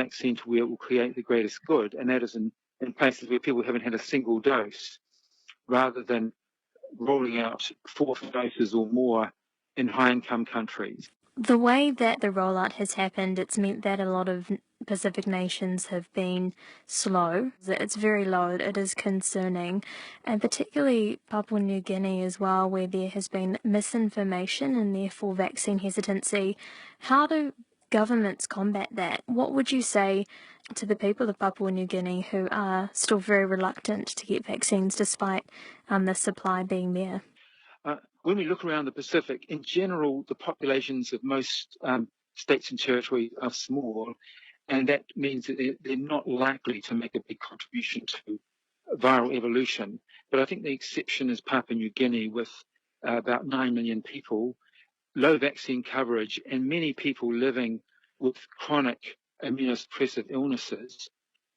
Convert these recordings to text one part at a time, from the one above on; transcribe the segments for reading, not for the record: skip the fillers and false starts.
vaccine to where it will create the greatest good, and that is in places where people haven't had a single dose, rather than rolling out 4 doses or more in high-income countries. The way that the rollout has happened, it's meant that a lot of Pacific nations have been slow. It's very low. It is concerning, and particularly Papua New Guinea as well, where there has been misinformation and therefore vaccine hesitancy. How do governments combat that? What would you say to the people of Papua New Guinea who are still very reluctant to get vaccines despite the supply being there? When we look around the Pacific, in general, the populations of most states and territories are small, and that means that they're not likely to make a big contribution to viral evolution. But I think the exception is Papua New Guinea, with about 9 million people, low vaccine coverage, and many people living with chronic immunosuppressive illnesses.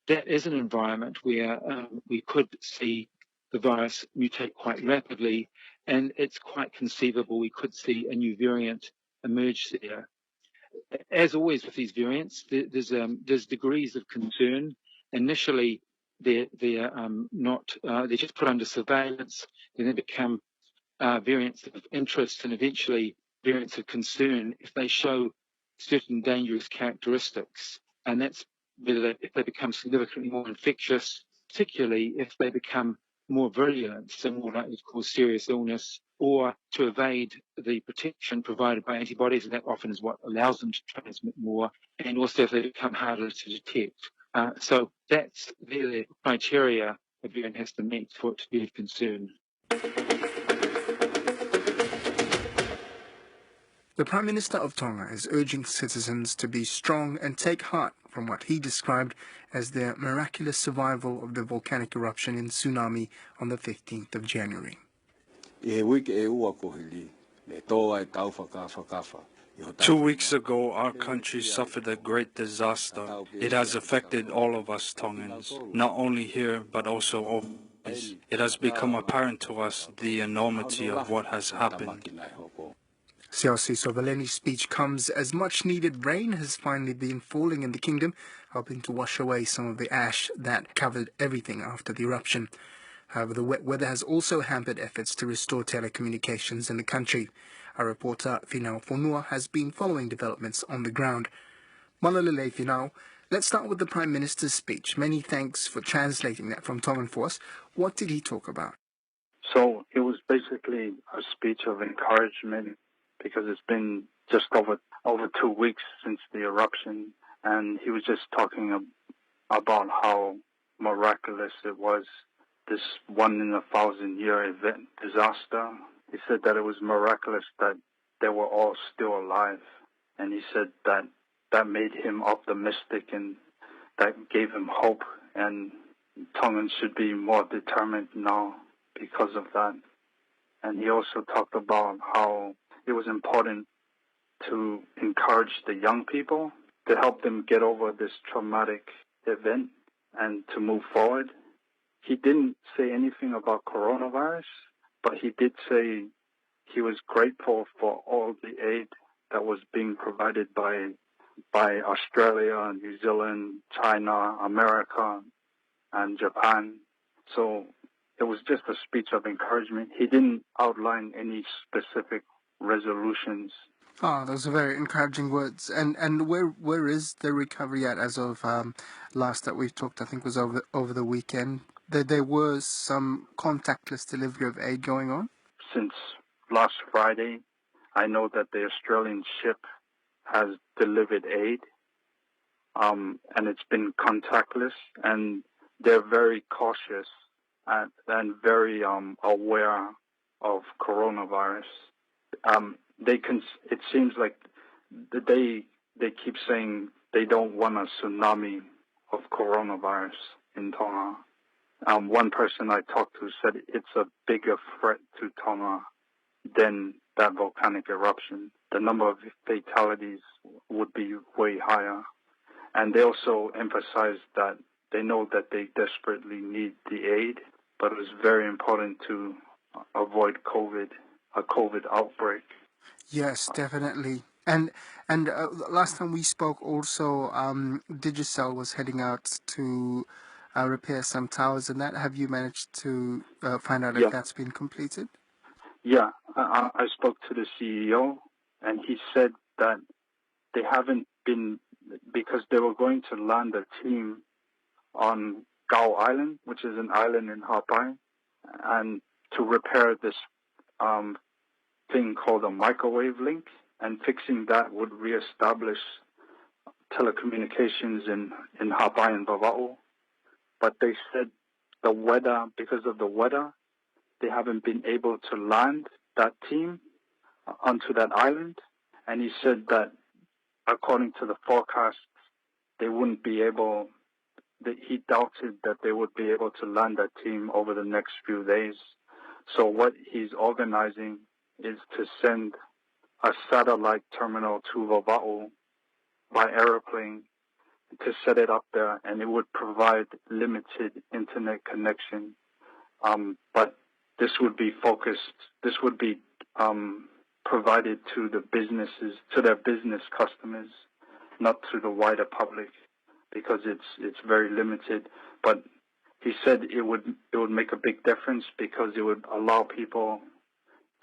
That is an environment where we could see the virus mutate quite rapidly, and it's quite conceivable we could see a new variant emerge there. As always with these variants, there's degrees of concern. Initially, they're just put under surveillance, then they become variants of interest, and eventually variants of concern if they show certain dangerous characteristics, and that's if they become significantly more infectious, particularly if they become more virulent, so more likely to cause serious illness, or to evade the protection provided by antibodies, and that often is what allows them to transmit more, and also if they become harder to detect. So that's the criteria a variant has to meet for it to be of concern. The Prime Minister of Tonga is urging citizens to be strong and take heart from what he described as their miraculous survival of the volcanic eruption in tsunami on the 15th of January. 2 weeks ago, our country suffered a great disaster. It has affected all of us Tongans, not only here, but also overseas. It has become apparent to us the enormity of what has happened. Siasi Sovaleni's speech comes as much-needed rain has finally been falling in the kingdom, helping to wash away some of the ash that covered everything after the eruption. However, the wet weather has also hampered efforts to restore telecommunications in the country. Our reporter, Finau Fonua, has been following developments on the ground. Malalele Finau, let's start with the Prime Minister's speech. Many thanks for translating that from Tongan for us. What did he talk about? So it was basically a speech of encouragement, because it's been just over 2 weeks since the eruption, and he was just talking about how miraculous it was, this 1-in-1,000-year event disaster. He said that it was miraculous that they were all still alive, and he said that that made him optimistic and that gave him hope, and Tongans should be more determined now because of that. And he also talked about how it was important to encourage the young people to help them get over this traumatic event and to move forward. He didn't say anything about coronavirus, but he did say he was grateful for all the aid that was being provided by Australia, New Zealand, China, America, and Japan. So it was just a speech of encouragement. He didn't outline any specific resolutions. Those are very encouraging words. And where is the recovery at as of last that we've talked, I think was over the weekend? There was some contactless delivery of aid going on? Since last Friday, I know that the Australian ship has delivered aid, and it's been contactless, and they're very cautious and very aware of coronavirus. It seems like they keep saying they don't want a tsunami of coronavirus in Tonga. One person I talked to said it's a bigger threat to Tonga than that volcanic eruption. The number of fatalities would be way higher. And they also emphasized that they know that they desperately need the aid, but it was very important to avoid a COVID outbreak. Yes, definitely. And last time we spoke, also, Digicel was heading out to repair some towers, and that have you managed to find out if Yeah, that's been completed? yeah. I spoke to the CEO, and he said that they haven't been, because they were going to land a team on Gao Island, which is an island in Hawaii, and to repair this thing called a microwave link, and fixing that would reestablish telecommunications in Hawaii and Vava'u. But they said the weather, because of the weather, they haven't been able to land that team onto that island. And he said that according to the forecast, they wouldn't be able, that he doubted that they would be able to land that team over the next few days. So what he's organizing is to send a satellite terminal to Vava'u by airplane to set it up there, and it would provide limited internet connection. But this would be focused, this would be provided to the businesses, to their business customers, not to the wider public, because it's very limited. But he said it would make a big difference because it would allow people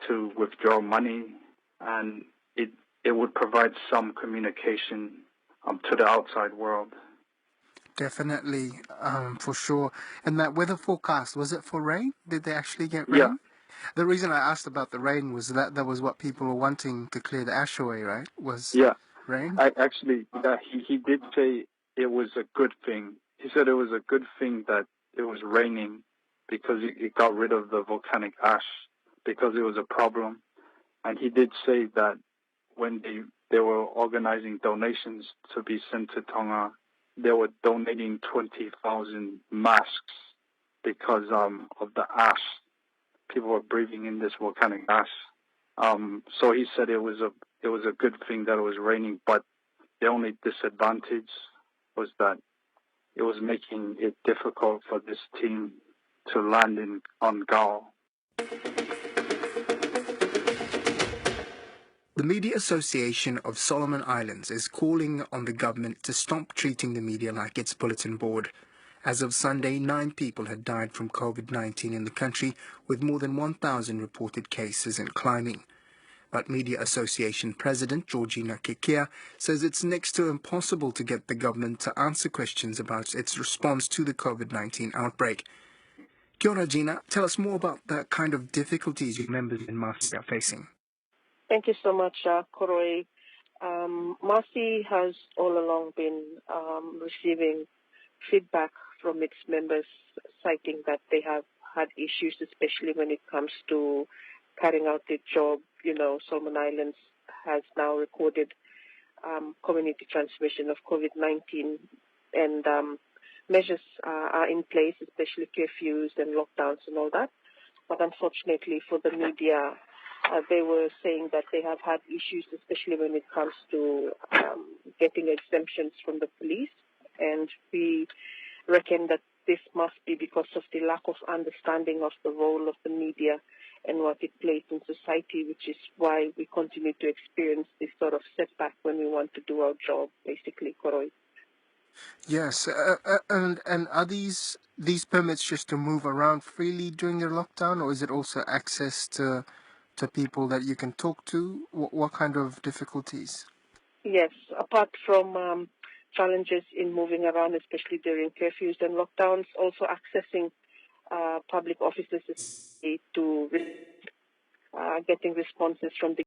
to withdraw money, and it would provide some communication to the outside world. Definitely, for sure. And that weather forecast, was it for rain? Did they actually get Yeah, rain? The reason I asked about the rain was that was what people were wanting to clear the ash away, right? Was yeah. rain? He did say it was a good thing. He said it was a good thing that it was raining because it got rid of the volcanic ash, because it was a problem. And he did say that when they were organizing donations to be sent to Tonga, they were donating 20,000 masks because of the ash. People were breathing in this volcanic ash. So he said it was a good thing that it was raining, but the only disadvantage was that it was making it difficult for this team to land on Gao. The Media Association of Solomon Islands is calling on the government to stop treating the media like its bulletin board. As of Sunday, 9 people had died from COVID-19 in the country, with more than 1,000 reported cases and climbing. But Media Association President Georgina Kekia says it's next to impossible to get the government to answer questions about its response to the COVID-19 outbreak. Kia ora, Gina. Tell us more about the kind of difficulties your members in Masi are facing. Thank you so much, Koroi. Masi has all along been receiving feedback from its members, citing that they have had issues, especially when it comes to carrying out their job. You know, Solomon Islands has now recorded community transmission of COVID-19, and measures are in place, especially curfews and lockdowns and all that. But unfortunately for the media, they were saying that they have had issues, especially when it comes to getting exemptions from the police. And we reckon that this must be because of the lack of understanding of the role of the media and what it plays in society, which is why we continue to experience this sort of setback when we want to do our job, basically, Koroi. Yes, and are these permits just to move around freely during your lockdown, or is it also access to people that you can talk to? What kind of difficulties? Yes, apart from challenges in moving around, especially during curfews and lockdowns, also accessing public offices to getting responses from the